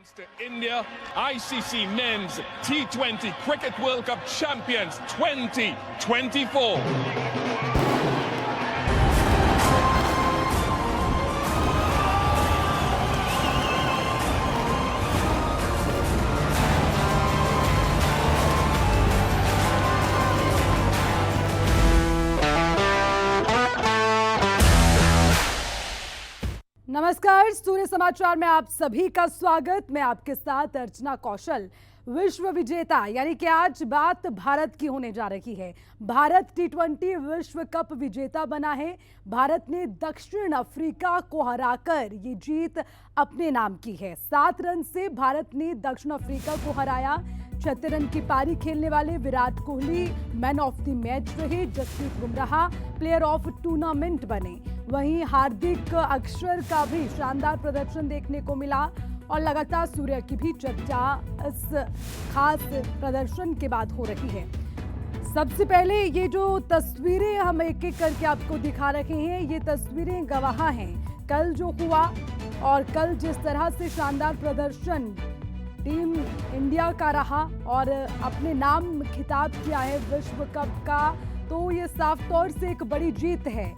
To India, ICC Men's T20 Cricket World Cup Champions 2024. नमस्कार, सूर्य समाचार में आप सभी का स्वागत। मैं आपके साथ अर्चना कौशल। विश्व विजेता यानी कि आज बात भारत की होने जा रही है। भारत टी20 विश्व कप विजेता बना है। भारत ने दक्षिण अफ्रीका को हराकर ये जीत अपने नाम की है। 7 रन से भारत ने दक्षिण अफ्रीका को हराया। 76 रन की पारी खेलने वाले Virat Kohli man of the match रहे। Jasprit Bumrah player of tournament बने। वहीं हार्दिक अक्षर का भी शानदार प्रदर्शन देखने को मिला और लगातार सूर्य की भी चर्चा इस खास प्रदर्शन के बाद हो रही है। सबसे पहले ये जो तस्वीरें हम एक एक करके आपको दिखा रहे हैं, ये तस्वीरें गवाह हैं कल जो हुआ और कल जिस तरह से शानदार प्रदर्शन टीम इंडिया का रहा और अपने नाम खिताब किया है विश्व कप का, तो ये साफ तौर से एक बड़ी जीत है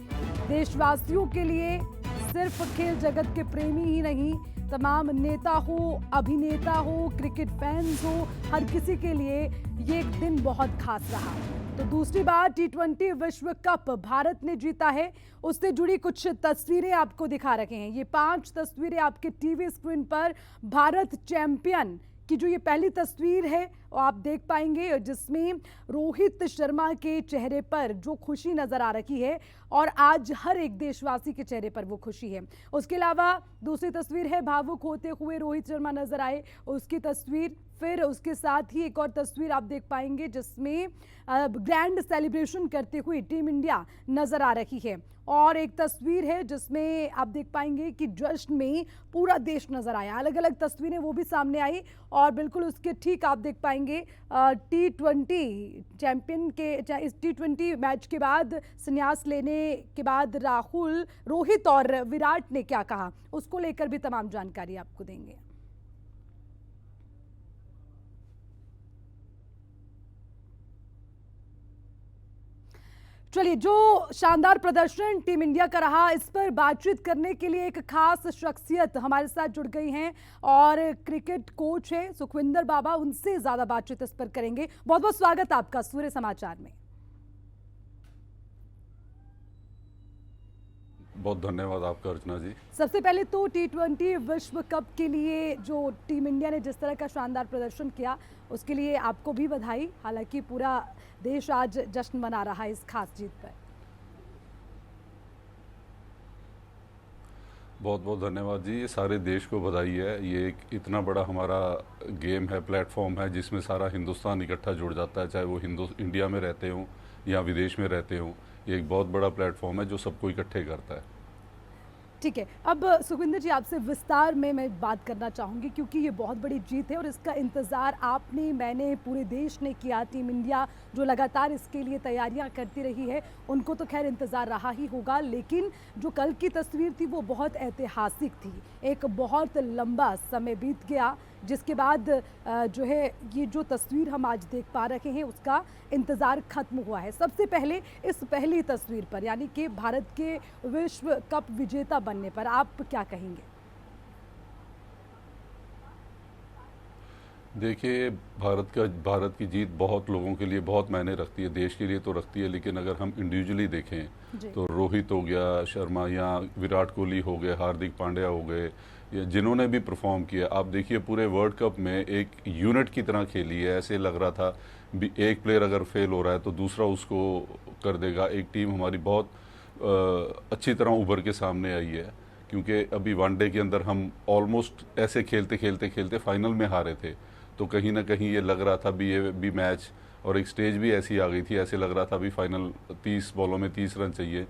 देशवासियों के लिए। सिर्फ खेल जगत के प्रेमी ही नहीं, तमाम नेता हो, अभिनेता हो, क्रिकेट फैंस हो, हर किसी के लिए ये एक दिन बहुत खास रहा। तो दूसरी बार टी20 विश्व कप भारत ने जीता है, उससे जुड़ी कुछ तस्वीरें आपको दिखा रखे हैं। ये 5 तस्वीरें आपके टीवी स्क्रीन पर भारत चैंपियन की जो ये पहली तस्वीर है वो आप देख पाएंगे, जिसमें रोहित शर्मा के चेहरे पर जो खुशी नजर आ रही है और आज हर एक देशवासी के चेहरे पर वो खुशी है। उसके अलावा दूसरी तस्वीर है भावुक होते हुए रोहित शर्मा नजर आए, उसकी तस्वीर। फिर उसके साथ ही एक और तस्वीर आप देख पाएंगे जिसमें ग्रैंड सेलिब्रेशन करते हुए टीम इंडिया नजर आ रही है। और एक तस्वीर है जिसमें आप देख पाएंगे कि जश्न में पूरा देश नजर आया। अलग अलग तस्वीरें वो भी सामने आई और बिल्कुल उसके ठीक आप देख पाएंगे टी20 चैंपियन के इस टी20 मैच के बाद संन्यास लेने के बाद राहुल, रोहित और विराट ने क्या कहा, उसको लेकर भी तमाम जानकारी आपको देंगे। चलिए, जो शानदार प्रदर्शन टीम इंडिया का रहा, इस पर बातचीत करने के लिए एक खास शख्सियत हमारे साथ जुड़ गई हैं और क्रिकेट कोच है सुखविंदर बाबा, उनसे ज्यादा बातचीत इस पर करेंगे। बहुत बहुत स्वागत आपका सूर्य समाचार में। बहुत धन्यवाद आपका अर्चना जी। सबसे पहले तो टी20 विश्व कप के लिए जो टीम इंडिया ने जिस तरह का शानदार प्रदर्शन किया उसके लिए आपको भी बधाई। हालांकि पूरा देश आज जश्न मना रहा है इस खास जीत पर। बहुत बहुत धन्यवाद जी। ये सारे देश को बधाई है। ये एक इतना बड़ा हमारा गेम है, प्लेटफॉर्म है जिसमें सारा हिंदुस्तान इकट्ठा जुड़ जाता है, चाहे वो इंडिया में रहते हों या विदेश में रहते हों। ये एक बहुत बड़ा प्लेटफॉर्म है जो सबको इकट्ठे करता है। ठीक है, अब सुखविंदर जी आपसे विस्तार में मैं बात करना चाहूँगी क्योंकि ये बहुत बड़ी जीत है और इसका इंतज़ार आपने, मैंने, पूरे देश ने किया। टीम इंडिया जो लगातार इसके लिए तैयारियां करती रही है उनको तो खैर इंतज़ार रहा ही होगा, लेकिन जो कल की तस्वीर थी वो बहुत ऐतिहासिक थी। एक बहुत लंबा समय बीत गया जिसके बाद जो है ये जो तस्वीर हम आज देख पा रहे हैं उसका इंतज़ार खत्म हुआ है। सबसे पहले इस पहली तस्वीर पर यानी कि भारत के विश्व कप विजेता बनने पर आप क्या कहेंगे? देखिए, भारत की जीत बहुत लोगों के लिए बहुत मायने रखती है, देश के लिए तो रखती है, लेकिन अगर हम इंडिविजुअली देखें तो रोहित हो गया, शर्मा या विराट कोहली हो गए, हार्दिक पांड्या हो गए, या जिन्होंने भी परफॉर्म किया, आप देखिए पूरे वर्ल्ड कप में एक यूनिट की तरह खेली है। ऐसे लग रहा था भी एक प्लेयर अगर फेल हो रहा है तो दूसरा उसको कर देगा। एक टीम हमारी बहुत अच्छी तरह उभर के सामने आई है, क्योंकि अभी वनडे के अंदर हम ऑलमोस्ट ऐसे खेलते फाइनल में हारे थे, तो कहीं ना कहीं ये लग रहा था भी ये भी मैच, और एक स्टेज भी ऐसी आ गई थी, ऐसे लग रहा था भी फाइनल 30 बॉलों में 30 रन चाहिए।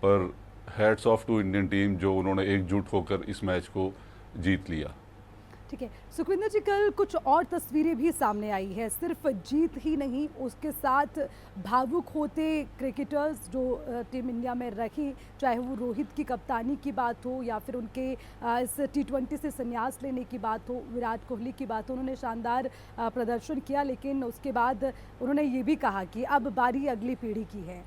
पर hats off to Indian team जो उन्होंने एकजुट होकर इस मैच को जीत लिया। ठीक है सुखविंदर जी, कल कुछ और तस्वीरें भी सामने आई है। सिर्फ जीत ही नहीं, उसके साथ भावुक होते क्रिकेटर्स जो टीम इंडिया में रही, चाहे वो रोहित की कप्तानी की बात हो या फिर उनके इस T20 से संन्यास लेने की बात हो, विराट कोहली की बात हो। उन्होंने शानदार प्रदर्शन किया, लेकिन उसके बाद उन्होंने ये भी कहा कि अब बारी अगली पीढ़ी की है।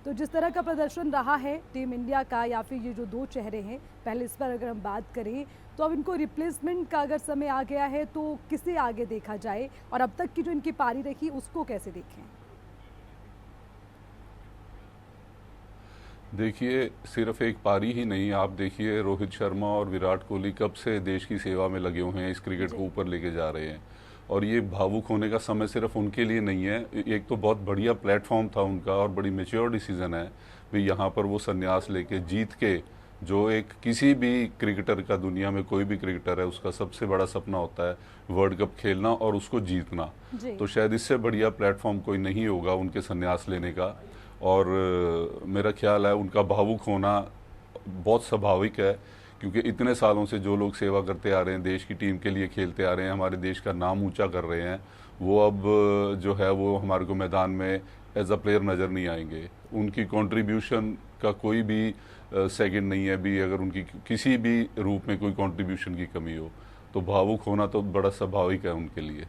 तो जिस तरह का प्रदर्शन रहा है टीम इंडिया का, या फिर ये जो दो चेहरे हैं, पहले इस पर अगर हम बात करें तो अब इनको रिप्लेसमेंट का अगर समय आ गया है तो किसे आगे देखा जाए, और अब तक की जो इनकी पारी रही उसको कैसे देखें? देखिए, सिर्फ एक पारी ही नहीं, आप देखिए रोहित शर्मा और विराट कोहली कब से देश की सेवा में लगे हुए हैं, इस क्रिकेट को ऊपर लेके जा रहे हैं। और ये भावुक होने का समय सिर्फ उनके लिए नहीं है, एक तो बहुत बढ़िया प्लेटफॉर्म था उनका और बड़ी मेच्योर डिसीजन है भी यहाँ पर वो संन्यास लेके जीत के, जो एक किसी भी क्रिकेटर का, दुनिया में कोई भी क्रिकेटर है, उसका सबसे बड़ा सपना होता है वर्ल्ड कप खेलना और उसको जीतना। तो शायद इससे बढ़िया प्लेटफॉर्म कोई नहीं होगा उनके संन्यास लेने का। और मेरा ख्याल है उनका भावुक होना बहुत स्वाभाविक है, क्योंकि इतने सालों से जो लोग सेवा करते आ रहे हैं, देश की टीम के लिए खेलते आ रहे हैं, हमारे देश का नाम ऊंचा कर रहे हैं, वो अब जो है वो हमारे को मैदान में एज अ प्लेयर नज़र नहीं आएंगे। उनकी कंट्रीब्यूशन का कोई भी सेकंड नहीं है भी, अगर उनकी किसी भी रूप में कोई कंट्रीब्यूशन की कमी हो तो भावुक होना तो बड़ा स्वाभाविक है उनके लिए।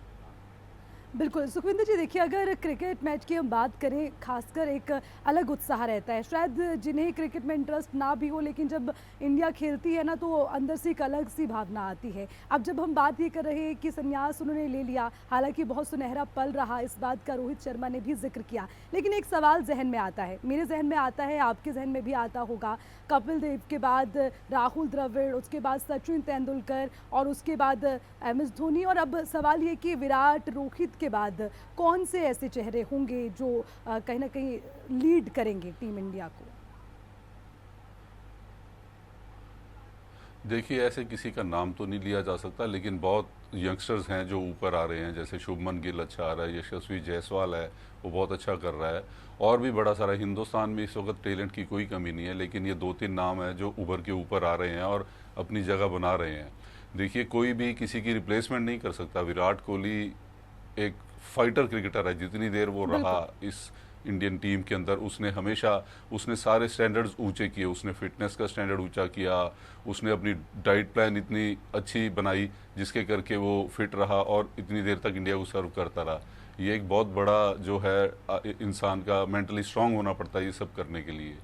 बिल्कुल सुखविंदर जी, देखिए अगर क्रिकेट मैच की हम बात करें, खासकर एक अलग उत्साह रहता है। शायद जिन्हें क्रिकेट में इंटरेस्ट ना भी हो, लेकिन जब इंडिया खेलती है ना तो अंदर से एक अलग सी भावना आती है। अब जब हम बात ये कर रहे हैं कि संन्यास उन्होंने ले लिया, हालांकि बहुत सुनहरा पल रहा, इस बात का रोहित शर्मा ने भी जिक्र किया, लेकिन एक सवाल जहन में आता है, मेरे जहन में आता है, आपके जहन में भी आता होगा। कपिल देव के बाद राहुल द्रविड़, उसके बाद सचिन तेंदुलकर और उसके बाद MS धोनी, और अब सवाल ये कि विराट, रोहित के बाद कौन से ऐसे चेहरे होंगे जो कहीं ना कहीं लीड करेंगे टीम इंडिया को? देखिए, ऐसे किसी का नाम तो नहीं लिया जा सकता, लेकिन बहुत यंगस्टर्स हैं जो ऊपर आ रहे हैं, जैसे शुभमन गिल अच्छा आ रहा है, यशस्वी जायसवाल है वो बहुत अच्छा कर रहा है, और भी बड़ा सारा। हिंदुस्तान में इस वक्त टैलेंट की कोई कमी नहीं है, लेकिन ये 2-3 नाम हैं जो उभर के ऊपर आ रहे हैं और अपनी जगह बना रहे हैं। देखिए, कोई भी किसी की रिप्लेसमेंट नहीं कर सकता। विराट कोहली एक फाइटर क्रिकेटर है, जितनी देर वो रहा इस इंडियन टीम के अंदर, उसने हमेशा सारे स्टैंडर्ड्स ऊंचे किए। उसने फिटनेस का स्टैंडर्ड ऊंचा किया, उसने अपनी डाइट प्लान इतनी अच्छी बनाई जिसके करके वो फिट रहा और इतनी देर तक इंडिया को सर्व करता रहा। ये एक बहुत बड़ा जो है इंसान का मेंटली स्ट्रांग होना पड़ता है ये सब करने के लिए।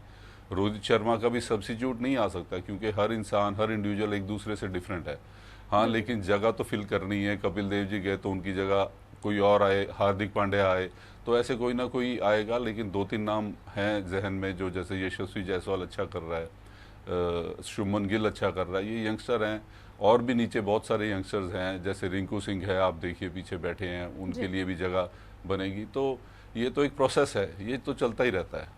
रोहित शर्मा का भी सब्स्टिट्यूट नहीं आ सकता, क्योंकि हर इंसान, हर इंडिविजुअल एक दूसरे से डिफरेंट है। हाँ, लेकिन जगह तो फिल करनी है। कपिल देव जी गए तो उनकी जगह कोई और आए, हार्दिक पांड्या आए, तो ऐसे कोई ना कोई आएगा। लेकिन 2-3 नाम हैं जहन में, जो जैसे यशस्वी जायसवाल अच्छा कर रहा है, शुभमन गिल अच्छा कर रहा है, ये यंगस्टर हैं। और भी नीचे बहुत सारे यंगस्टर्स हैं, जैसे रिंकू सिंह है, आप देखिए पीछे बैठे हैं, उनके लिए भी जगह बनेगी। तो ये तो एक प्रोसेस है, ये तो चलता ही रहता है।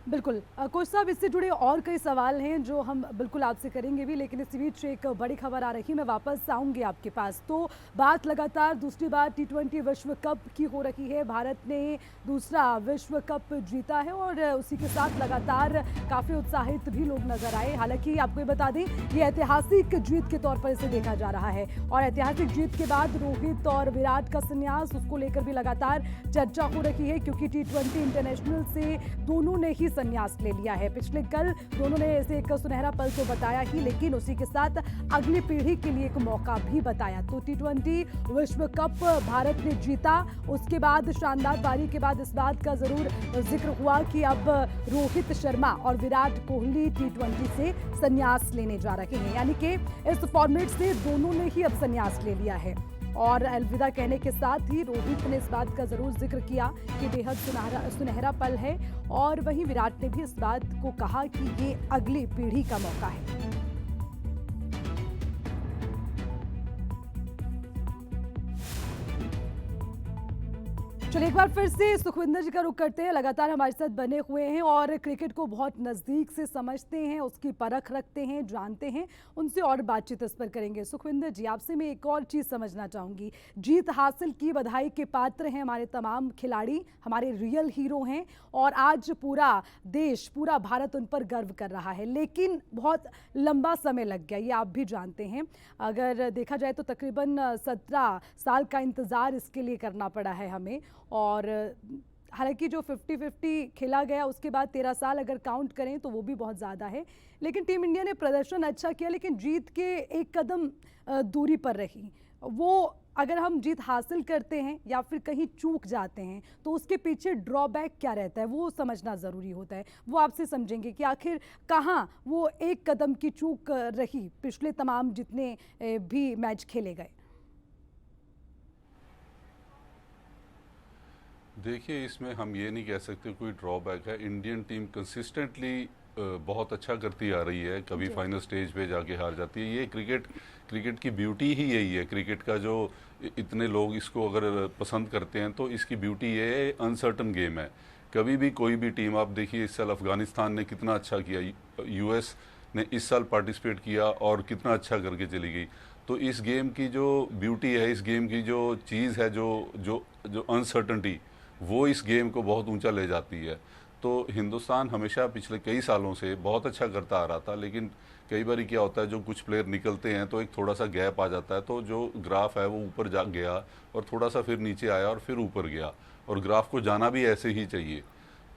बिल्कुल कोच साहब, इससे जुड़े और कई सवाल हैं जो हम बिल्कुल आपसे करेंगे भी, लेकिन इसी बीच एक बड़ी खबर आ रही है, मैं वापस आऊंगी आपके पास। तो बात लगातार दूसरी बार T20 विश्व कप की हो रही है। भारत ने दूसरा विश्व कप जीता है और उसी के साथ लगातार काफ़ी उत्साहित भी लोग नजर आए। हालांकि आपको ये बता दें, ये ऐतिहासिक जीत के तौर पर इसे देखा जा रहा है, और ऐतिहासिक जीत के बाद रोहित और विराट का संन्यास, उसको लेकर भी लगातार चर्चा हो रही है, क्योंकि T20 इंटरनेशनल से दोनों ने ही संन्यास ले लिया है। पिछले कल दोनों ने इसे एक सुनहरा पल तो बताया ही, लेकिन उसी के साथ अगली पीढ़ी के लिए एक मौका भी बताया। तो T20 विश्व कप भारत ने जीता, उसके बाद शानदार पारी के बाद इस बात का जरूर जिक्र हुआ कि अब रोहित शर्मा और विराट कोहली T20 से संन्यास लेने जा रहे हैं, यानी कि इस फॉर्मेट से दोनों ने ही अब संन्यास ले लिया है। और अलविदा कहने के साथ ही रोहित ने इस बात का जरूर जिक्र किया कि बेहद सुनहरा पल है, और वहीं विराट ने भी इस बात को कहा कि ये अगली पीढ़ी का मौका है। चलिए एक बार फिर से सुखविंदर जी का रुख करते हैं। लगातार हमारे साथ बने हुए हैं और क्रिकेट को बहुत नज़दीक से समझते हैं, उसकी परख रखते हैं, जानते हैं। उनसे और बातचीत इस पर करेंगे। सुखविंदर जी, आपसे मैं एक और चीज़ समझना चाहूँगी। जीत हासिल की बधाई के पात्र हैं हमारे तमाम खिलाड़ी, हमारे रियल हीरो हैं और आज पूरा देश, पूरा भारत उन पर गर्व कर रहा है। लेकिन बहुत लंबा समय लग गया, ये आप भी जानते हैं। अगर देखा जाए तो तकरीबन 17 साल का इंतज़ार इसके लिए करना पड़ा है हमें। और हालांकि जो 50-50 खेला गया उसके बाद 13 साल अगर काउंट करें तो वो भी बहुत ज़्यादा है। लेकिन टीम इंडिया ने प्रदर्शन अच्छा किया, लेकिन जीत के एक कदम दूरी पर रही। वो अगर हम जीत हासिल करते हैं या फिर कहीं चूक जाते हैं तो उसके पीछे ड्रॉबैक क्या रहता है, वो समझना ज़रूरी होता है। वो आपसे समझेंगे कि आखिर कहाँ वो एक कदम की चूक रही पिछले तमाम जितने भी मैच खेले गए। देखिए, इसमें हम ये नहीं कह सकते कोई ड्रॉबैक है। इंडियन टीम कंसिस्टेंटली बहुत अच्छा करती आ रही है, कभी फाइनल स्टेज पे जाके हार जाती है। ये क्रिकेट की ब्यूटी ही यही है। क्रिकेट का जो इतने लोग इसको अगर पसंद करते हैं तो इसकी ब्यूटी ये है, अनसर्टन गेम है। कभी भी कोई भी टीम, आप देखिए इस साल अफगानिस्तान ने कितना अच्छा किया, यूएस ने इस साल पार्टिसिपेट किया और कितना अच्छा करके चली गई। तो इस गेम की जो ब्यूटी है, इस गेम की जो चीज़ है, जो जो जो अनसर्टनटी, वो इस गेम को बहुत ऊंचा ले जाती है। तो हिंदुस्तान हमेशा पिछले कई सालों से बहुत अच्छा करता आ रहा था, लेकिन कई बार क्या होता है, जो कुछ प्लेयर निकलते हैं तो एक थोड़ा सा गैप आ जाता है, तो जो ग्राफ है वो ऊपर जा गया और थोड़ा सा फिर नीचे आया और फिर ऊपर गया, और ग्राफ को जाना भी ऐसे ही चाहिए।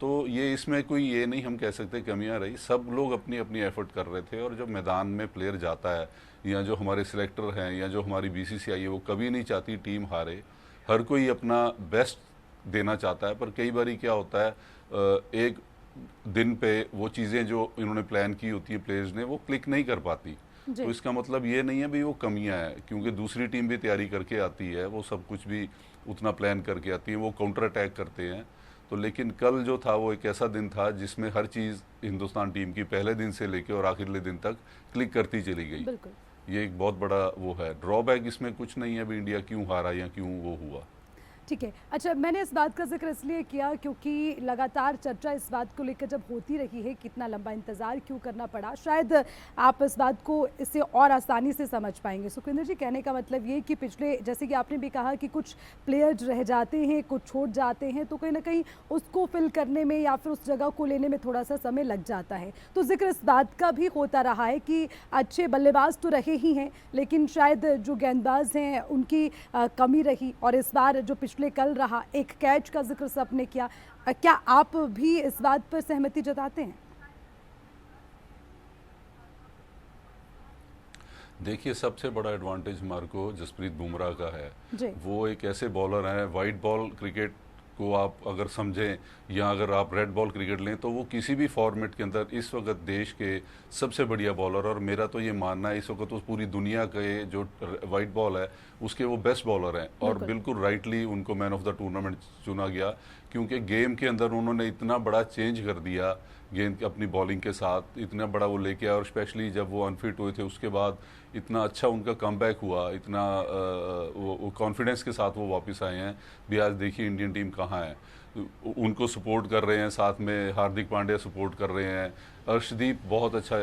तो ये इसमें कोई ये नहीं हम कह सकते कमियां रही। सब लोग अपनी अपनी एफर्ट कर रहे थे, और जब मैदान में प्लेयर जाता है, या जो हमारे सिलेक्टर हैं या जो हमारी बीसीसीआई है, वो कभी नहीं चाहती टीम हारे। हर कोई अपना बेस्ट देना चाहता है, पर कई बार क्या होता है, एक दिन पे वो चीज़ें जो इन्होंने प्लान की होती है प्लेयर्स ने, वो क्लिक नहीं कर पाती। तो इसका मतलब ये नहीं है भी वो कमियां हैं, क्योंकि दूसरी टीम भी तैयारी करके आती है, वो सब कुछ भी उतना प्लान करके आती है, वो काउंटर अटैक करते हैं। तो लेकिन कल जो था वो एक ऐसा दिन था जिसमें हर चीज़ हिंदुस्तान टीम की पहले दिन से लेकर और आखिरले दिन तक क्लिक करती चली गई। ये एक बहुत बड़ा वो है। ड्रॉबैक इसमें कुछ नहीं है भी इंडिया क्यों हारा या क्यों वो हुआ। ठीक है। अच्छा, मैंने इस बात का जिक्र इसलिए किया क्योंकि लगातार चर्चा इस बात को लेकर जब होती रही है, कितना लंबा इंतज़ार क्यों करना पड़ा, शायद आप इस बात को इससे और आसानी से समझ पाएंगे। सुखविंदर जी, कहने का मतलब ये कि पिछले, जैसे कि आपने भी कहा कि कुछ प्लेयर्स रह जाते हैं, कुछ छोड़ जाते हैं, तो कहीं ना कहीं उसको फिल करने में या फिर उस जगह को लेने में थोड़ा सा समय लग जाता है। तो जिक्र इस बात का भी होता रहा है कि अच्छे बल्लेबाज तो रहे ही हैं, लेकिन शायद जो गेंदबाज हैं उनकी कमी रही। और इस बार जो पिछले कल रहा, एक कैच का जिक्र सबने किया, क्या आप भी इस बात पर सहमति जताते हैं? देखिए, सबसे बड़ा एडवांटेज हमारे को जसप्रीत बुमराह का है। वो एक ऐसे बॉलर हैं, वाइट बॉल क्रिकेट को आप अगर समझें या अगर आप रेड बॉल क्रिकेट लें, तो वो किसी भी फॉर्मेट के अंदर इस वक्त देश के सबसे बढ़िया बॉलर, और मेरा तो ये मानना है इस वक्त तो पूरी दुनिया के जो वाइट बॉल है उसके वो बेस्ट बॉलर हैं। और बिल्कुल राइटली उनको मैन ऑफ द टूर्नामेंट चुना गया, क्योंकि गेम के अंदर उन्होंने इतना बड़ा चेंज कर दिया गेंद अपनी बॉलिंग के साथ, इतना बड़ा वो लेके आया। और स्पेशली जब वो अनफिट हुए थे उसके बाद इतना अच्छा उनका कमबैक हुआ, इतना वो कॉन्फिडेंस के साथ वो वापस आए हैं। भी आज देखिए इंडियन टीम कहाँ है, उनको सपोर्ट कर रहे हैं, साथ में हार्दिक पांड्या सपोर्ट कर रहे हैं, अर्शदीप बहुत अच्छा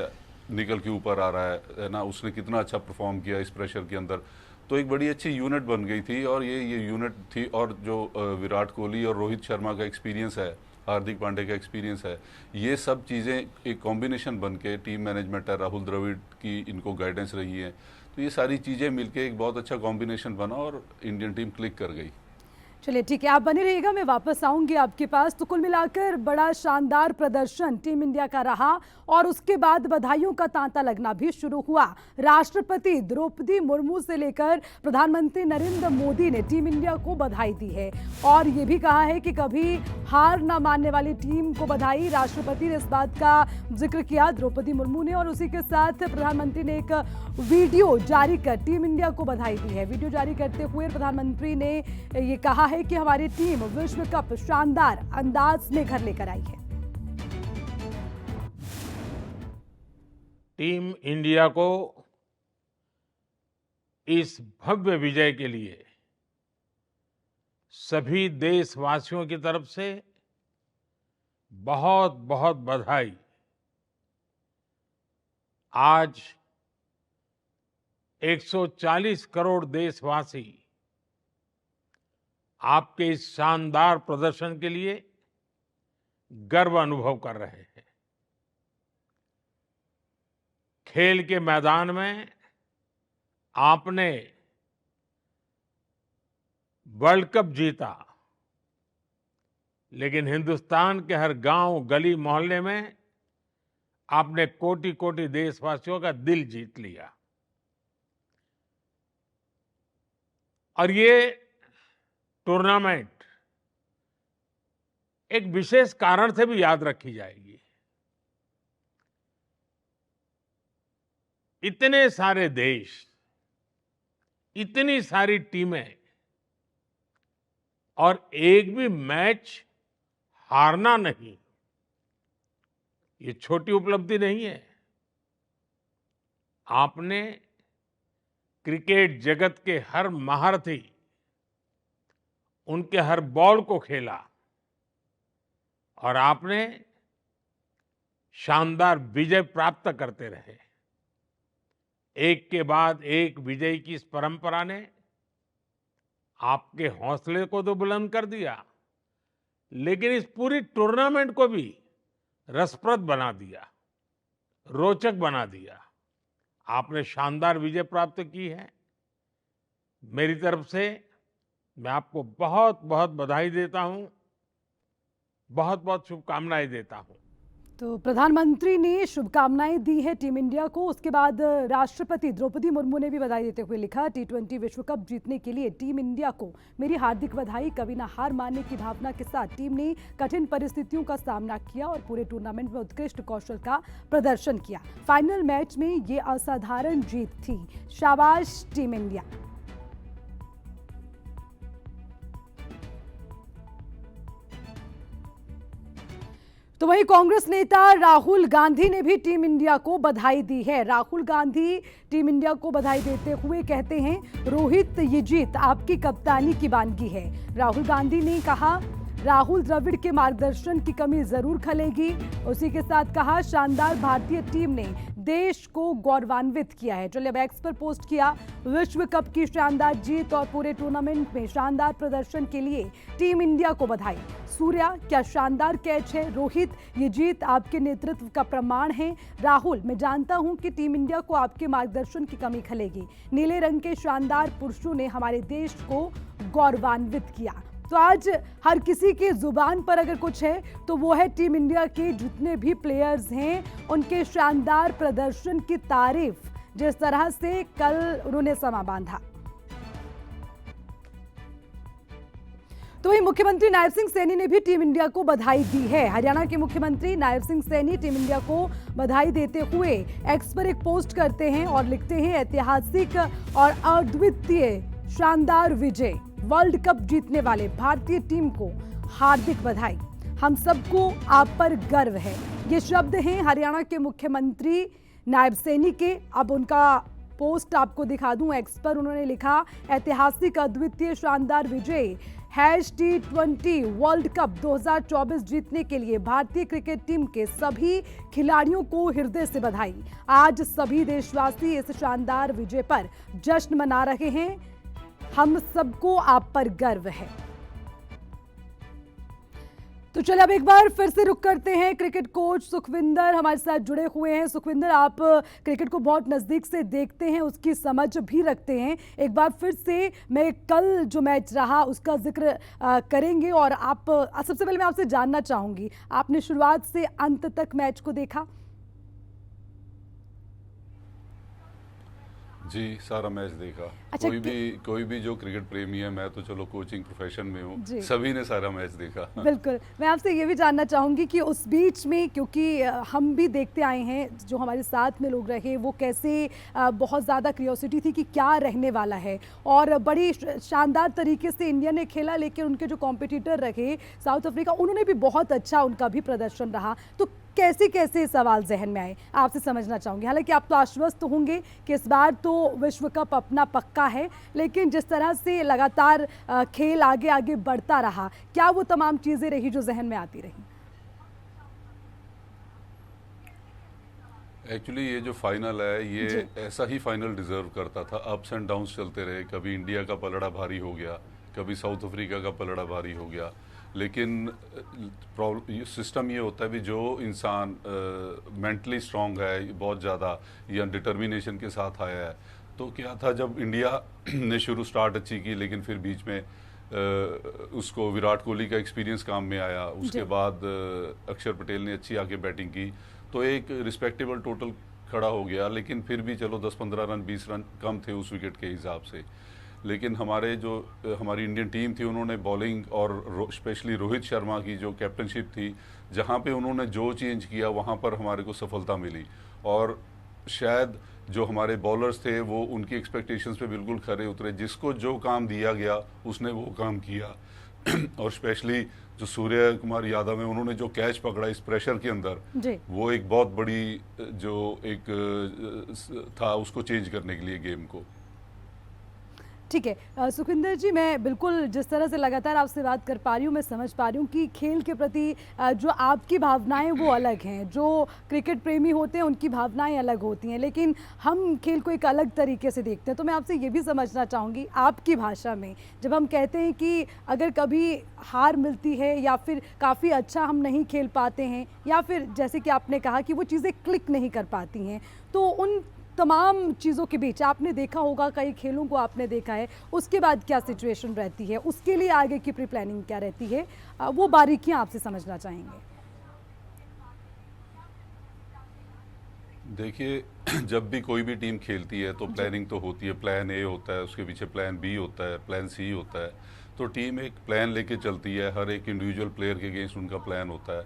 निकल के ऊपर आ रहा है ना, उसने कितना अच्छा परफॉर्म किया इस प्रेशर के अंदर। तो एक बड़ी अच्छी यूनिट बन गई थी, और ये यूनिट थी। और जो विराट कोहली और रोहित शर्मा का एक्सपीरियंस है, हार्दिक पांड्या का एक्सपीरियंस है, ये सब चीज़ें एक कॉम्बिनेशन बन के, टीम मैनेजमेंट है, राहुल द्रविड़ की इनको गाइडेंस रही है, तो ये सारी चीज़ें मिलके एक बहुत अच्छा कॉम्बिनेशन बना और इंडियन टीम क्लिक कर गई। चलिए ठीक है, आप बने रहिएगा, मैं वापस आऊंगी आपके पास। तो कुल मिलाकर बड़ा शानदार प्रदर्शन टीम इंडिया का रहा और उसके बाद बधाइयों का तांता लगना भी शुरू हुआ। राष्ट्रपति द्रौपदी मुर्मू से लेकर प्रधानमंत्री नरेंद्र मोदी ने टीम इंडिया को बधाई दी है और ये भी कहा है कि कभी हार ना मानने वाली टीम को बधाई। राष्ट्रपति ने इस बात का जिक्र किया, द्रौपदी मुर्मू ने, और उसी के साथ प्रधानमंत्री ने एक वीडियो जारी कर टीम इंडिया को बधाई दी है। वीडियो जारी करते हुए प्रधानमंत्री ने ये कहा है कि हमारी टीम विश्व कप शानदार अंदाज में घर लेकर आई है। टीम इंडिया को इस भव्य विजय के लिए सभी देशवासियों की तरफ से बहुत बहुत बधाई। आज 140 करोड़ देशवासी आपके इस शानदार प्रदर्शन के लिए गर्व अनुभव कर रहे हैं। खेल के मैदान में आपने वर्ल्ड कप जीता, लेकिन हिंदुस्तान के हर गांव, गली, मोहल्ले में आपने कोटि कोटि देशवासियों का दिल जीत लिया। और ये टूर्नामेंट एक विशेष कारण से भी याद रखी जाएगी। इतने सारे देश, इतनी सारी टीमें और एक भी मैच हारना नहीं, ये छोटी उपलब्धि नहीं है। आपने क्रिकेट जगत के हर महारथी, उनके हर बॉल को खेला और आपने शानदार विजय प्राप्त करते रहे। एक के बाद एक विजय की इस परंपरा ने आपके हौसले को तो बुलंद कर दिया, लेकिन इस पूरी टूर्नामेंट को भी रसप्रद बना दिया, रोचक बना दिया। आपने शानदार विजय प्राप्त की है। मेरी तरफ से मैं आपको बहुत बहुत बधाई देता हूं, बहुत बहुत शुभकामनाएं देता हूं। तो प्रधानमंत्री ने शुभकामनाएं दी है टीम इंडिया को। उसके बाद राष्ट्रपति द्रौपदी मुर्मू ने भी बधाई देते हुए लिखा, T20 विश्व कप जीतने के लिए टीम इंडिया को मेरी हार्दिक बधाई। कभी ना हार मानने की भावना के साथ टीम ने कठिन परिस्थितियों का सामना किया और पूरे टूर्नामेंट में उत्कृष्ट कौशल का प्रदर्शन किया। फाइनल मैच में ये असाधारण जीत थी। शाबाश टीम इंडिया। तो वहीं कांग्रेस नेता राहुल गांधी ने भी टीम इंडिया को बधाई दी है। राहुल गांधी टीम इंडिया को बधाई देते हुए कहते हैं, रोहित, ये जीत आपकी कप्तानी की वानगी है। राहुल गांधी ने कहा, राहुल द्रविड़ के मार्गदर्शन की कमी जरूर खलेगी। उसी के साथ कहा, शानदार भारतीय टीम ने देश को गौरवान्वित किया है। चलिए अब एक्स पर पोस्ट किया, विश्व कप की शानदार जीत और पूरे टूर्नामेंट में शानदार प्रदर्शन के लिए टीम इंडिया को बधाई। सूर्या, क्या शानदार कैच है। रोहित, ये जीत आपके नेतृत्व का प्रमाण है। राहुल, मैं जानता हूं कि टीम इंडिया को आपके मार्गदर्शन की कमी खलेगी। नीले रंग के शानदार पुरुषों ने हमारे देश को गौरवान्वित किया। तो आज हर किसी के जुबान पर अगर कुछ है तो वो है टीम इंडिया के जितने भी प्लेयर्स हैं उनके शानदार प्रदर्शन की तारीफ, जिस तरह से कल उन्होंने समा बांधा। तो वही मुख्यमंत्री नायब सिंह सैनी ने भी टीम इंडिया को बधाई दी है। हरियाणा के मुख्यमंत्री नायब सिंह सैनी टीम इंडिया को बधाई देते हुए एक्स पर एक पोस्ट करते हैं और लिखते हैं, ऐतिहासिक और अद्वितीय शानदार विजय, वर्ल्ड कप जीतने वाले भारतीय टीम को हार्दिक बधाई। हम सबको आप पर गर्व है। ये शब्द हैं हरियाणा के मुख्यमंत्री नायब सैनी के। अब उनका पोस्ट आपको दिखा दूं एक्स पर। उन्होंने लिखा, ऐतिहासिक अद्वितीय शानदार विजय #T20 वर्ल्ड कप 2024 जीतने के लिए भारतीय क्रिकेट टीम के सभी खिलाड़ियों को हृदय से बधाई। आज सभी देशवासी इस शानदार विजय पर जश्न मना रहे हैं। हम सबको आप पर गर्व है। तो चलिए अब एक बार फिर से रुक करते हैं। क्रिकेट कोच सुखविंदर हमारे साथ जुड़े हुए हैं। सुखविंदर, आप क्रिकेट को बहुत नज़दीक से देखते हैं, उसकी समझ भी रखते हैं। एक बार फिर से मैं कल जो मैच रहा उसका जिक्र करेंगे और आप सबसे पहले मैं आपसे जानना चाहूँगी, आपने शुरुआत से अंत तक मैच को देखा? जी, सारा मैच देखा। अच्छा, कोई भी जो क्रिकेट प्रेमी है, मैं तो चलो कोचिंग प्रोफेशन में हूँ, सभी ने सारा मैच देखा। बिल्कुल। मैं आपसे ये भी जानना चाहूँगी कि उस बीच में, क्योंकि हम भी देखते आए हैं, जो हमारे साथ में लोग रहे वो कैसे बहुत ज़्यादा क्यूरियोसिटी थी कि क्या रहने वाला है, और बड़ी शानदार तरीके से इंडिया ने खेला, लेकिन उनके जो कॉम्पिटिटर रहे साउथ अफ्रीका, उन्होंने भी बहुत अच्छा उनका भी प्रदर्शन रहा। तो कैसे कैसे सवाल जहन में आए, आपसे समझना चाहूंगी। हालांकि आप तो आश्वस्त होंगे कि इस बार तो विश्व कप अपना पक्का है, लेकिन जिस तरह से लगातार खेल आगे आगे बढ़ता रहा, क्या वो तमाम चीजें रही जो जहन में आती रही? एक्चुअली ये जो फाइनल है ये ऐसा ही फाइनल डिजर्व करता था। अप्स एंड डाउन्स चलते रहे, कभी इंडिया का पलड़ा भारी हो गया, कभी साउथ अफ्रीका का पलड़ा भारी हो गया, लेकिन प्रॉब्लम सिस्टम ये होता है भी जो इंसान मेंटली स्ट्रांग है बहुत ज़्यादा या डिटर्मिनेशन के साथ आया है, तो क्या था जब इंडिया ने शुरू स्टार्ट अच्छी की लेकिन फिर बीच में उसको विराट कोहली का एक्सपीरियंस काम में आया, उसके बाद अक्षर पटेल ने अच्छी आके बैटिंग की, तो एक रिस्पेक्टेबल टोटल खड़ा हो गया। लेकिन फिर भी चलो 10-15 रन 20 रन कम थे उस विकेट के हिसाब से। लेकिन हमारी इंडियन टीम थी, उन्होंने बॉलिंग और स्पेशली रोहित शर्मा की जो कैप्टनशिप थी, जहां पे उन्होंने जो चेंज किया वहां पर हमारे को सफलता मिली। और शायद जो हमारे बॉलर्स थे वो उनकी एक्सपेक्टेशंस पे बिल्कुल खरे उतरे, जिसको जो काम दिया गया उसने वो काम किया। और स्पेशली जो सूर्य कुमार यादव है, उन्होंने जो कैच पकड़ा इस प्रेशर के अंदर, वो एक बहुत बड़ी जो एक था उसको चेंज करने के लिए गेम को। ठीक है सुखविंदर जी, मैं बिल्कुल जिस तरह से लगातार आपसे बात कर पा रही हूँ, मैं समझ पा रही हूँ कि खेल के प्रति जो आपकी भावनाएं वो अलग हैं। जो क्रिकेट प्रेमी होते हैं उनकी भावनाएं अलग होती हैं, लेकिन हम खेल को एक अलग तरीके से देखते हैं। तो मैं आपसे ये भी समझना चाहूँगी, आपकी भाषा में जब हम कहते हैं कि अगर कभी हार मिलती है या फिर काफ़ी अच्छा हम नहीं खेल पाते हैं, या फिर जैसे कि आपने कहा कि वो चीज़ें क्लिक नहीं कर पाती हैं, तो उन तमाम चीज़ों के बीच आपने देखा होगा, कई खेलों को आपने देखा है, उसके बाद क्या सिचुएशन रहती है, उसके लिए आगे की प्री प्लानिंग क्या रहती है, वो बारीकियां आपसे समझना चाहेंगे। देखिए जब भी कोई भी टीम खेलती है तो प्लानिंग तो होती है। प्लान ए होता है, उसके पीछे प्लान बी होता है, प्लान सी होता है। तो टीम एक प्लान लेके चलती है, हर एक इंडिविजुअल प्लेयर के अगेंस्ट उनका प्लान होता है।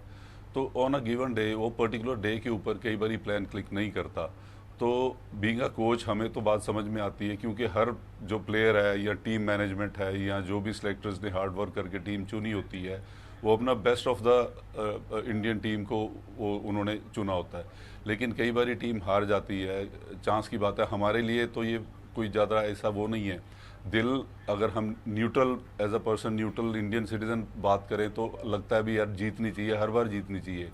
तो ऑन अ गिवन डे, वो पर्टिकुलर डे के ऊपर कई बार प्लान क्लिक नहीं करता। तो बीइंग अ कोच हमें तो बात समझ में आती है, क्योंकि हर जो प्लेयर है या टीम मैनेजमेंट है या जो भी सिलेक्टर्स ने हार्ड वर्क करके टीम चुनी होती है, वो अपना best of the Indian team को वो उन्होंने चुना होता है। लेकिन कई बार टीम हार जाती है, चांस की बात है। हमारे लिए तो ये कोई ज़्यादा ऐसा वो नहीं है। दिल, अगर हम neutral as a person, neutral Indian citizen बात करें तो लगता है भी यार जीतनी चाहिए, हर बार जीतनी चाहिए।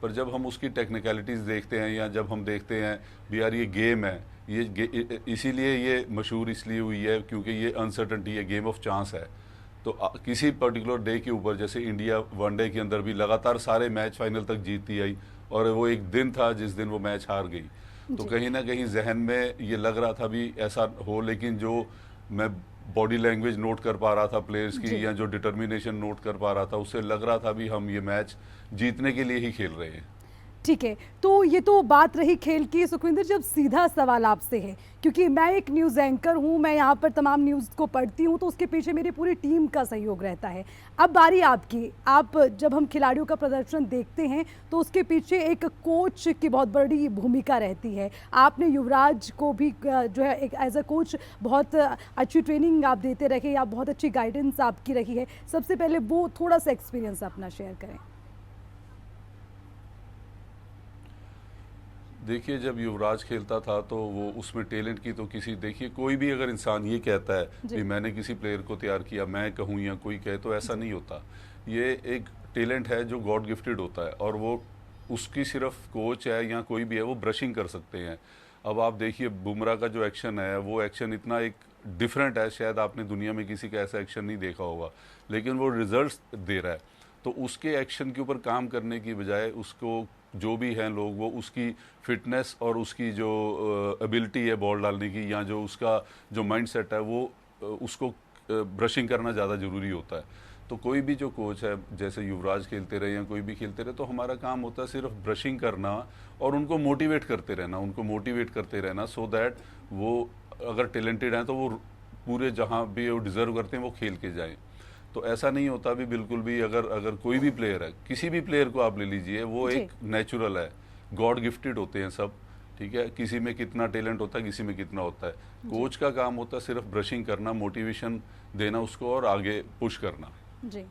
पर जब हम उसकी टेक्निकलिटीज़ देखते हैं या जब हम देखते हैं भी यार ये गेम है, ये इसीलिए ये मशहूर इसलिए हुई है क्योंकि ये अनसर्टनटी है, गेम ऑफ चांस है। तो किसी पर्टिकुलर डे के ऊपर, जैसे इंडिया वनडे के अंदर भी लगातार सारे मैच फाइनल तक जीतती आई, और वो एक दिन था जिस दिन वो मैच हार गई। तो कहीं ना कहीं जहन में ये लग रहा था भी ऐसा हो, लेकिन जो मैं बॉडी लैंग्वेज नोट कर पा रहा था प्लेयर्स की, या जो डिटर्मिनेशन नोट कर पा रहा था, उससे लग रहा था भी हम ये मैच जीतने के लिए ही खेल रहे हैं। ठीक है, तो ये तो बात रही खेल की। सुखविंदर, जब सीधा सवाल आपसे है, क्योंकि मैं एक न्यूज़ एंकर हूँ, मैं यहाँ पर तमाम न्यूज़ को पढ़ती हूँ, तो उसके पीछे मेरी पूरी टीम का सहयोग रहता है। अब बारी आपकी। आप जब हम खिलाड़ियों का प्रदर्शन देखते हैं तो उसके पीछे एक कोच की बहुत बड़ी भूमिका रहती है। आपने युवराज को भी जो है एक एज अ कोच बहुत अच्छी ट्रेनिंग आप देते रहे, या बहुत अच्छी गाइडेंस आपकी रही है। सबसे पहले वो थोड़ा सा एक्सपीरियंस अपना शेयर करें। देखिए जब युवराज खेलता था तो वो उसमें टैलेंट की तो किसी, देखिए कोई भी अगर इंसान ये कहता है कि मैंने किसी प्लेयर को तैयार किया, मैं कहूँ या कोई कहे, तो ऐसा नहीं होता। ये एक टैलेंट है जो गॉड गिफ्टेड होता है, और वो उसकी सिर्फ कोच है या कोई भी है वो ब्रशिंग कर सकते हैं। अब आप देखिए बुमराह का जो एक्शन है, वो एक्शन इतना एक डिफरेंट है, शायद आपने दुनिया में किसी का ऐसा एक्शन नहीं देखा होगा, लेकिन वो रिजल्ट्स दे रहा है। तो उसके एक्शन के ऊपर काम करने की बजाय उसको जो भी हैं लोग, वो उसकी फिटनेस और उसकी जो एबिलिटी है बॉल डालने की, या जो उसका जो माइंडसेट है, वो उसको ब्रशिंग करना ज़्यादा ज़रूरी होता है। तो कोई भी जो कोच है, जैसे युवराज खेलते रहे या कोई भी खेलते रहे, तो हमारा काम होता है सिर्फ ब्रशिंग करना और उनको मोटिवेट करते रहना, सो दैट वो अगर टैलेंटेड हैं तो वो पूरे जहाँ भी वो डिज़र्व करते हैं वो खेल के जाएँ। तो ऐसा नहीं होता भी बिल्कुल भी। अगर कोई भी प्लेयर है, किसी भी प्लेयर को आप ले लीजिए, वो एक नेचुरल है, गॉड गिफ्टेड होते हैं सब, ठीक है। किसी में कितना टैलेंट होता है, किसी में कितना होता है। कोच का काम होता है सिर्फ ब्रशिंग करना, मोटिवेशन देना उसको और आगे पुश करना। जी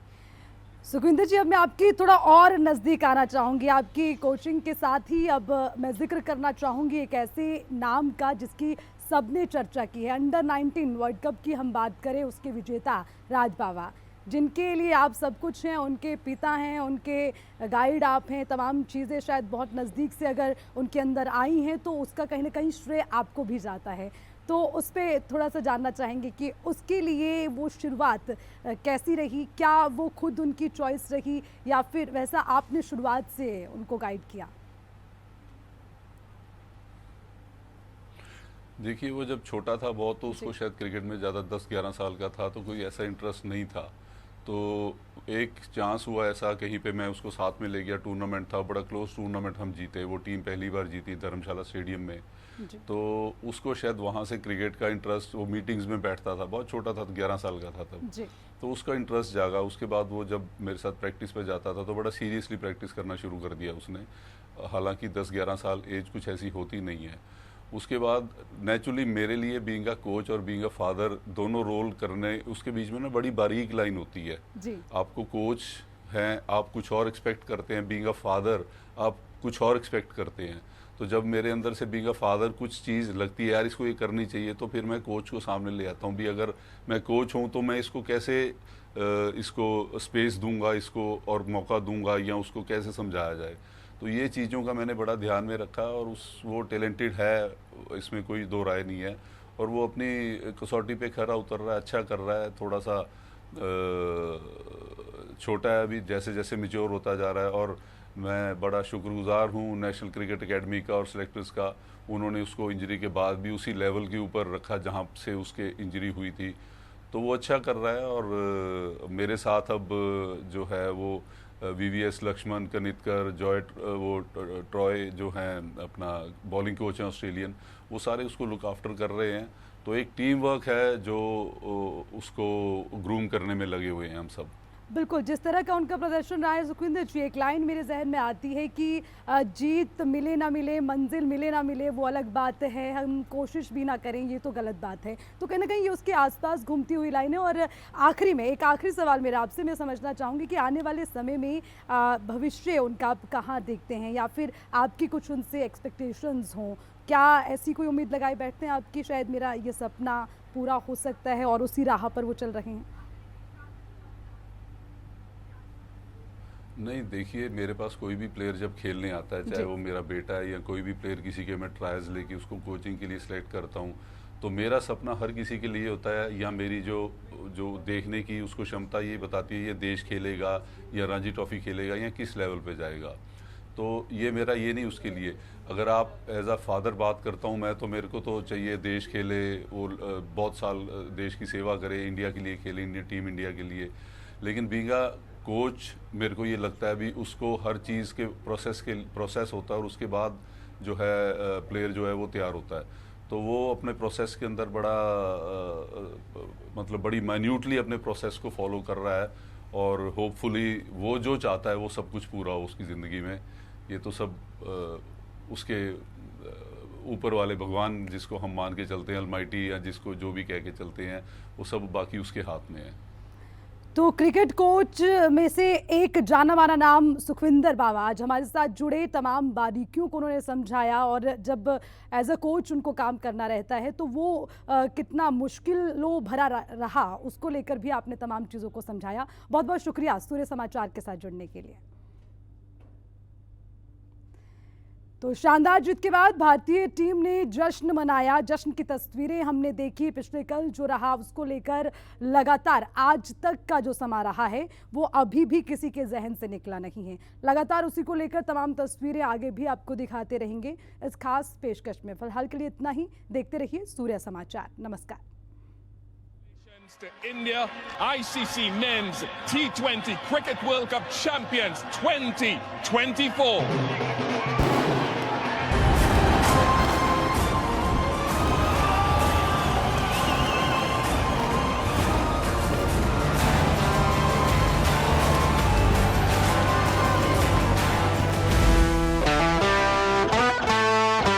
सुखविंदर जी, अब मैं आपकी थोड़ा और नज़दीक आना चाहूँगी। आपकी कोचिंग के साथ ही अब मैं जिक्र करना चाहूँगी एक ऐसे नाम का जिसकी सबने चर्चा की है। अंडर 19 वर्ल्ड कप की हम बात करें, उसके विजेता राज बावा, जिनके लिए आप सब कुछ हैं, उनके पिता हैं, उनके गाइड आप हैं। तमाम चीज़ें शायद बहुत नज़दीक से अगर उनके अंदर आई हैं तो उसका कहीं ना कहीं श्रेय आपको भी जाता है। तो उस पर थोड़ा सा जानना चाहेंगे कि उसके लिए वो शुरुआत कैसी रही, क्या वो खुद उनकी चॉइस रही या फिर वैसा आपने शुरुआत से उनको गाइड किया? देखिए, वो जब छोटा था बहुत तो उसको शायद क्रिकेट में ज़्यादा 10-11 साल का था तो कोई ऐसा इंटरेस्ट नहीं था। तो एक चांस हुआ ऐसा, कहीं पे मैं उसको साथ में ले गया, टूर्नामेंट था, बड़ा क्लोज टूर्नामेंट हम जीते, वो टीम पहली बार जीती धर्मशाला स्टेडियम में। तो उसको शायद वहाँ से क्रिकेट का इंटरेस्ट, वो मीटिंग्स में बैठता था, बहुत छोटा था, 11 साल का था तब, तो उसका इंटरेस्ट जागा। उसके बाद वो जब मेरे साथ प्रैक्टिस पे जाता था तो बड़ा सीरियसली प्रैक्टिस करना शुरू कर दिया उसने। हालांकि 10-11 साल एज कुछ ऐसी होती नहीं है। उसके बाद नेचुरली मेरे लिए बीइंग अ कोच और बीइंग अ फादर दोनों रोल करने, उसके बीच में ना बड़ी बारीक लाइन होती है। आपको कोच हैं, आप कुछ और एक्सपेक्ट करते हैं, बीइंग अ फादर आप कुछ और एक्सपेक्ट करते हैं। तो जब मेरे अंदर से बीइंग अ फादर कुछ चीज़ लगती है यार इसको ये करनी चाहिए, तो फिर मैं कोच को सामने ले आता हूँ भी अगर मैं कोच हूँ तो मैं इसको कैसे इसको स्पेस दूंगा, इसको और मौका दूंगा, या उसको कैसे समझाया जाए। तो ये चीज़ों का मैंने बड़ा ध्यान में रखा और वो टैलेंटेड है, इसमें कोई दो राय नहीं है। और वो अपनी कसौटी पे खरा उतर रहा है, अच्छा कर रहा है। थोड़ा सा छोटा है अभी, जैसे जैसे मैच्योर होता जा रहा है। और मैं बड़ा शुक्रगुजार हूँ नेशनल क्रिकेट एकेडमी का और सेलेक्टर्स का, उन्होंने उसको इंजरी के बाद भी उसी लेवल के ऊपर रखा जहाँ से उसके इंजरी हुई थी। तो वो अच्छा कर रहा है। और मेरे साथ अब जो है वो VVS लक्ष्मण, कनितकर, जॉय, वो ट्रॉय जो हैं अपना बॉलिंग कोच हैं ऑस्ट्रेलियन, वो सारे उसको लुक आफ्टर कर रहे हैं। तो एक टीम वर्क है जो उसको ग्रूम करने में लगे हुए हैं हम सब। बिल्कुल, जिस तरह का उनका प्रदर्शन रहा है सुखविंदर जी, एक लाइन मेरे जहन में आती है कि जीत मिले ना मिले, मंजिल मिले ना मिले, वो अलग बात है, हम कोशिश भी ना करें ये तो गलत बात है। तो कहीं ना कहीं ये उसके आसपास घूमती हुई लाइन है। और आखिरी में एक आखिरी सवाल मेरा आपसे, मैं समझना चाहूँगी कि आने वाले समय में भविष्य उनका आप कहाँ देखते हैं, या फिर आपकी कुछ उनसे एक्सपेक्टेशंस हों? क्या ऐसी कोई उम्मीद लगाए बैठते हैं आपकी शायद मेरा ये सपना पूरा हो सकता है और उसी राह पर वो चल रहे हैं? नहीं, देखिए, मेरे पास कोई भी प्लेयर जब खेलने आता है, चाहे वो मेरा बेटा है या कोई भी प्लेयर, किसी के मैं ट्रायल्स लेके उसको कोचिंग के लिए सिलेक्ट करता हूँ, तो मेरा सपना हर किसी के लिए होता है, या मेरी जो देखने की उसको क्षमता ये बताती है ये देश खेलेगा या रणजी ट्रॉफी खेलेगा या किस लेवल पे जाएगा। तो ये मेरा ये नहीं उसके लिए। अगर आप एज अ फादर बात करता हूँ मैं, तो मेरे को तो चाहिए देश खेले, वो बहुत साल देश की सेवा करे, इंडिया के लिए खेले, इंडियन टीम इंडिया के लिए। लेकिन बीइंग अ कोच मेरे को ये लगता है भी उसको हर चीज़ के प्रोसेस होता है और उसके बाद जो है प्लेयर जो है वो तैयार होता है। तो वो अपने प्रोसेस के अंदर बड़ा मतलब बड़ी माइन्यूटली अपने प्रोसेस को फॉलो कर रहा है। और होपफुली वो जो चाहता है वो सब कुछ पूरा हो उसकी ज़िंदगी में। ये तो सब उसके ऊपर वाले भगवान, जिसको हम मान के चलते हैं, अलमाइटी, या जिसको जो भी कह के चलते हैं, वो सब बाकी उसके हाथ में है। तो क्रिकेट कोच में से एक जाना माना नाम सुखविंदर बावा आज हमारे साथ जुड़े, तमाम बारीकियों को उन्होंने समझाया। और जब एज अ कोच उनको काम करना रहता है तो वो कितना मुश्किलों भरा रहा, उसको लेकर भी आपने तमाम चीज़ों को समझाया। बहुत बहुत शुक्रिया सूर्य समाचार के साथ जुड़ने के लिए। तो शानदार जीत के बाद भारतीय टीम ने जश्न मनाया। जश्न की तस्वीरें हमने देखी। पिछले कल जो रहा उसको लेकर लगातार आज तक का जो समा रहा है वो अभी भी किसी के जहन से निकला नहीं है। लगातार उसी को लेकर तमाम तस्वीरें आगे भी आपको दिखाते रहेंगे इस खास पेशकश में। फिलहाल के लिए इतना ही। देखते रहिए सूर्य समाचार। नमस्कार। To India, ICC Men's T20 Cricket World Cup Champions 2024.